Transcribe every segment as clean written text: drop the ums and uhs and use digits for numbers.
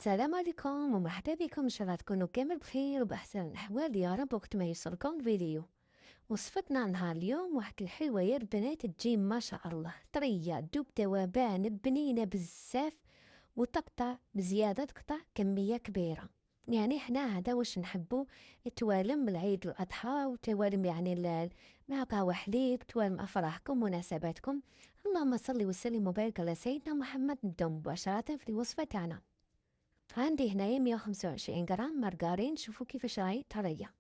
السلام عليكم ومرحبا بكم، ان شاء الله تكونوا كامل بخير وبأحسن الأحوال يا رب. وقت ما يوصلكم الفيديو وصفتنا نهار اليوم واحد الحلوة البنات تجي ما شاء الله طرية دوب توابان بنينة بزاف وتقطع بزيادة، تقطع كمية كبيرة. يعني احنا هذا واش نحبو، توالم العيد الأضحى وتوالم يعني مع قهوة حليب، توالم أفراحكم مناسباتكم. اللهم صل وسلم وبارك على سيدنا محمد. نبداو مباشرة في الوصفة تاعنا. عندي هنايا 125 جرام مارغرين، شوفوا كيفاش راهي طرية.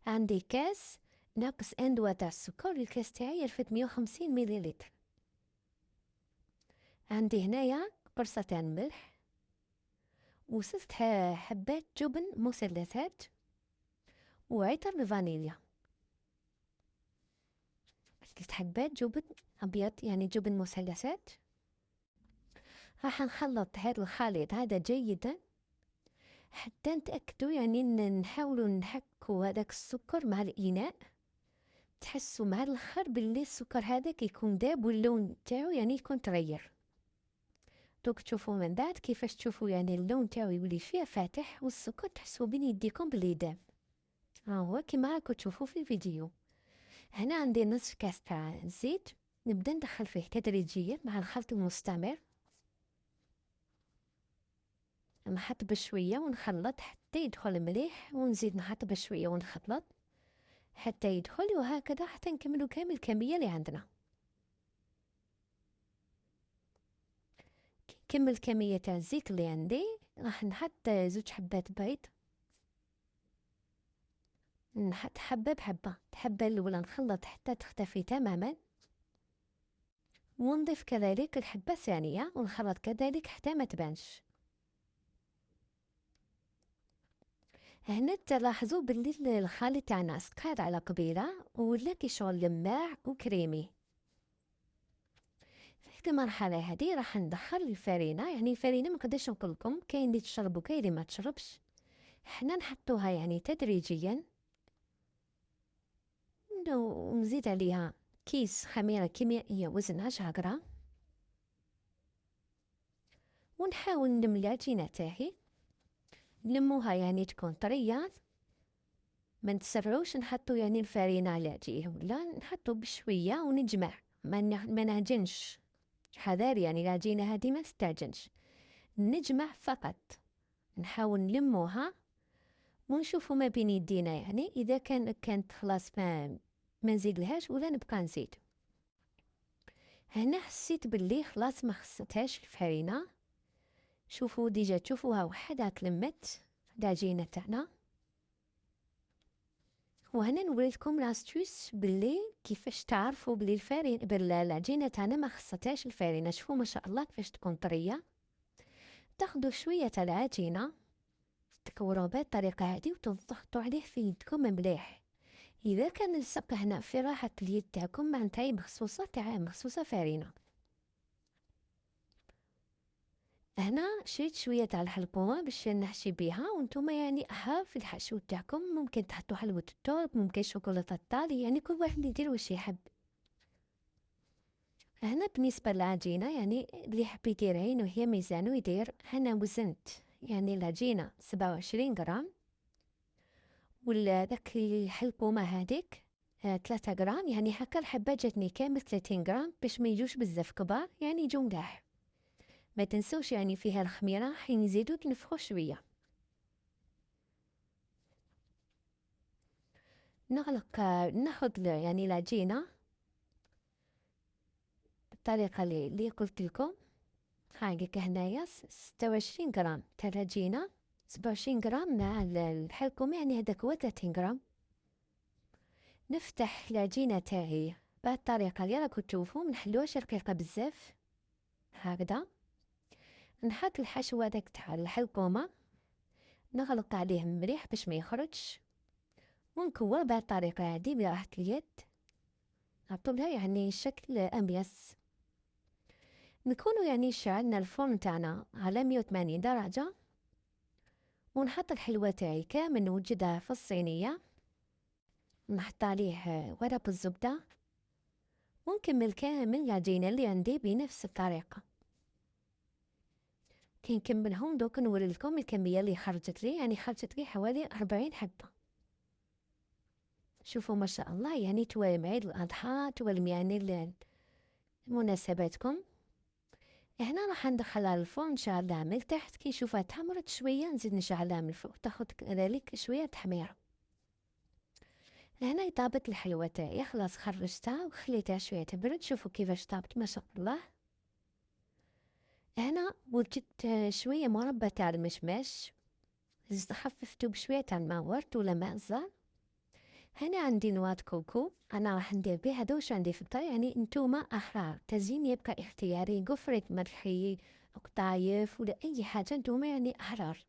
عندي كاس ناقص اندوة تاع السكر، الكاس تاعي يرفد 150 مليلتر. عندي هنايا قرصة تاع الملح وست حبات جبن مثلثات وعطر الفانيليا. 6 حبات جبن أبيض يعني جبن مثلثات. راح نخلط هذا الخليط هذا جيدا حتى نتأكدوا، يعني نحاولوا نحكوا هذاك السكر مع الإناء، تحسوا مع الاخر باللي السكر هذاك يكون داب واللون تاعو يعني يكون تغير. دوك تشوفوا من بعد كيفاش تشوفوا يعني اللون تاعو يولي فيه فاتح والسكر تحسوا بين يديكم باللي داب. ها هو كيما راكم تشوفوا في الفيديو. هنا عندي نصف كاس تاع الزيت، نبدا ندخل فيه تدريجيا مع الخلط المستمر، نحط بشويه ونخلط حتى يدخل مليح، ونزيد نحط بشويه ونخلط حتى يدخل، وهكذا حتى نكملوا كامل الكميه اللي عندنا. كمل كمية تاع الزيت اللي عندي، راح نحط 2 حبات بيض، نحط حبة بحبة، الحبة الأولى نخلط حتى تختفي تماما، ونضيف كذلك الحبة الثانية ونخلط كذلك حتى ما تبانش. هنا تلاحظوا باللي الخليط تاعنا سقط على قبيلة ولا كي شغل لماع وكريمي. في المرحلة هذه راح ندخل الفرينة، يعني الفرينة ما نقدرش نقولكم كاين اللي تشرب وكاين اللي ما تشربش، حنا نحطوها يعني تدريجيا. ونزيد عليها كيس خميرة كيميائية وزنها 10 غرام، ونحاول نلم العجينة تاعي، نلموها يعني تكون طرية، ما نتسرعوش نحطو يعني الفرينة على العجين، ولا نحطو بشوية ونجمع، ما نعجنش. حذار يعني العجينة هذه ما تستعجنش، نجمع فقط، نحاول نلموها ونشوفو ما بين يدينا، يعني إذا كانت خلاص ما نزيدلهاش ولا نبقى نزيد. هنا حسيت باللي خلاص ما خصتهاش الفرينة، شوفوا ديجا تشوفوها وحدها تلمت العجينة تاعنا. وهنا نوريلكم لاستوس باللي كيفاش تعرفوا باللي العجينة تاعنا ما خصتهاش الفرينة. شوفوا ما شاء الله كيفاش تكون طرية. تاخدوا شوية تاع العجينة تكوروا بهذه الطريقة هذه وتضغطوا عليه في يدكم مليح. إذا كان لصق هنا في راحة اليد تاعكم معناتها مخصوصة فرينة. هنا شريت شوية تاع الحلقومة باش نحشي بيها، وانتم يعني في الحشو تاعكم ممكن تحطوا حلوة التورت، ممكن شوكولاتة الطالي، يعني كل واحد يدير واش يحب. هنا بالنسبة للعجينة يعني اللي يحب يدير عين وهي ميزانو يدير. هنا وزنت يعني العجينة 27 غرام، ولا داك الحلقومة هذيك 3 غرام، يعني هكا الحبة جاتني كامل 30 غرام باش ما يجوش بزاف كبار، يعني يجو ملاح. ما تنسوش يعني فيها الخميرة حين نزيدو تنفخو شوية. ناخد يعني العجينة بالطريقة اللي قلت لكم. هاكا هنايا 26 غرام تاع العجينة، 27 غرام مع الحلقوم، يعني هداك هو 30 غرام. نفتح العجينة تاعي بهاد الطريقة اللي راكم تشوفوا، منحلوهاش رقيقة بزاف هكذا. نحط الحشو هذاك تاع الحلقومة، نغلق عليه مليح باش ما يخرجش، ونكور بهاد الطريقة هادي براحة اليد، نعطولها يعني شكل أميس. نكونوا يعني شعلنا الفرن تاعنا على 180 درجة، ونحط الحلوة تاعي كامل نوجدها في الصينية، نحط عليه ورق الزبدة، ونكمل كامل العجينة اللي عندي بنفس الطريقة. كي نكملهم دوك نوري لكم الكمية اللي خرجت لي، يعني خرجت لي حوالي 40 حبة. شوفوا ما شاء الله، يعني توالم عيد الأضحى، توالم يعني مناسباتكم. هنا راح ندخلها الفرن نشعلها من تحت، كي نشوفها تحمرت شوية نزيد نشعلها من الفوق تاخد كذلك شوية تحميرة. هنا طابت الحلوة تاعي، خلاص خرجتها وخليتها شوية تبرد. شوفوا كيفاش طابت ما شاء الله. هنا وجدت شوية مربى تاع المشماش، زدت خففته بشوية تاع الماء ورد ولا ماء زار. هنا عندي نواه كوكو، انا راح ندير بها دوش عندي في الطريق، يعني نتوما احرار، تزيين يبقى اختياري، قفرة مرحي، قطايف ولا اي حاجه، نتوما يعني احرار.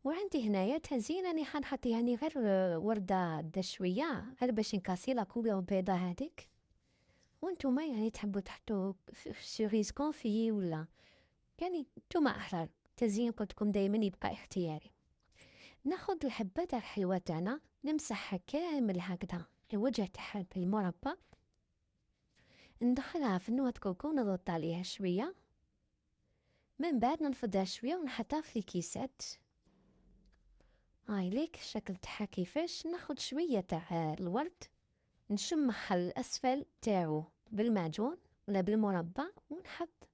وعندي هنايا تزيين راني حنحط يعني غير ورده دشويه، غير باش نكاسي لا كولور بيضه هذيك. وانتوما يعني تحبوا تحطوا سيريز كونفي ولا، يعني نتوما احرار، تزيين قلت لكم دائما يبقى اختياري. ناخذ الحبة تاع الحلوة تاعنا نمسحها كامل هكذا الوجه تاعها بالمربى، ندخلها في النواه كوكو نضغط عليها شوية، من بعد ننفضها شوية ونحطها في كيسات. هاي ليك الشكل تاعها كيفاش. ناخد شوية تاع الورد نشمح الأسفل تاعو بالمعجون ولا بالمربى ونحط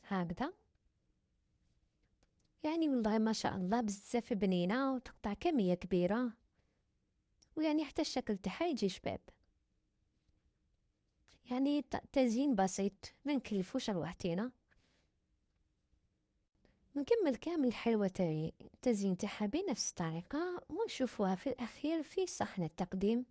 هكذا، يعني والله ما شاء الله بزاف بنينة وتقطع كمية كبيرة، ويعني حتى الشكل تاعها يجي شباب. يعني تزيين بسيط ما نكلفوش روحتينا. نكمل كامل الحلوة تاعي التزيين تاعها بنفس الطريقة، ونشوفوها في الأخير في صحن التقديم.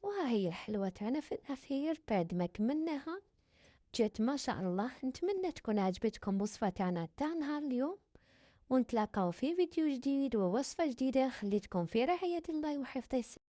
وها هي الحلوة تاعنا في الأخير بعد ما كملناها، جات ما شاء الله. نتمنى تكون عجبتكم وصفة تاعنا تاع نهار اليوم، ونتلاقاو في فيديو جديد ووصفة جديدة. خليتكم في رعاية الله وحفظه.